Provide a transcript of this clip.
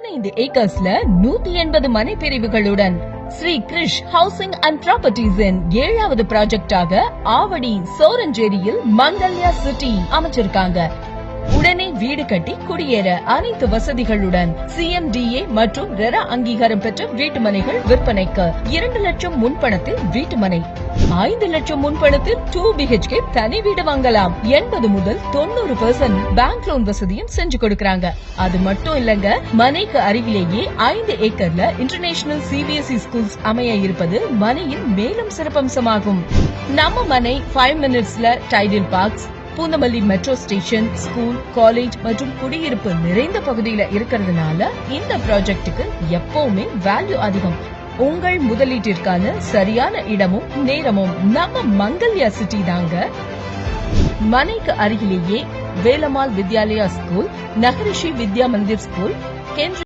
15 ஏக்கர்ஸ்ல 180 மனை பிரிவுகளுடன் ஸ்ரீ கிருஷ் housing and ப்ராப்பர்ட்டிஸின் 7வது ப்ராஜெக்டாக Avadi சோரஞ்சேரியில் Mangalya city அமைச்சிருக்காங்க. உடனே வீடு கட்டி குடியேற அனைத்து வசதிகளுடன் CMDA மற்றும் ரெரா அங்கீகாரம் பெற்ற வீட்டுமனைகள் விற்பனைக்கு. 2 லட்சம் முன்பணத்தில் வீட்டுமனை, 5 லட்சம் முன்பணத்தில் 2 BHK தனி வீடு வாங்கலாம். 80 முதல் 90% பேங்க் லோன் வசதியும் செஞ்சு கொடுக்கறாங்க. அது மட்டும் இல்லங்க, மனைக்கு அருகிலேயே 5 ஏக்கர்ல இன்டர்நேஷனல் CBSE ஸ்கூல்ஸ் அமைய இருப்பது மனையின் மேலும் சிறப்பம்சமாகும். நம்ம மனை 5 மினிட்ஸ்ல Tidel parks, Poonamallee metro station, school, college மற்றும் குடியிருப்பு நிறைந்த பகுதியில இருக்கிறதுனால இந்த ப்ராஜெக்டுக்கு எப்பவுமே வேல்யூ அதிகம். உங்கள் முதலீட்டிற்கான சரியான இடமும் நேரமும் நம்ம மங்கல்யா சிட்டி தாங்க. மனைக்கு அருகிலேயே வேலம்மாள் வித்யாலயா ஸ்கூல், நகரிஷி வித்யா மந்திர் ஸ்கூல்,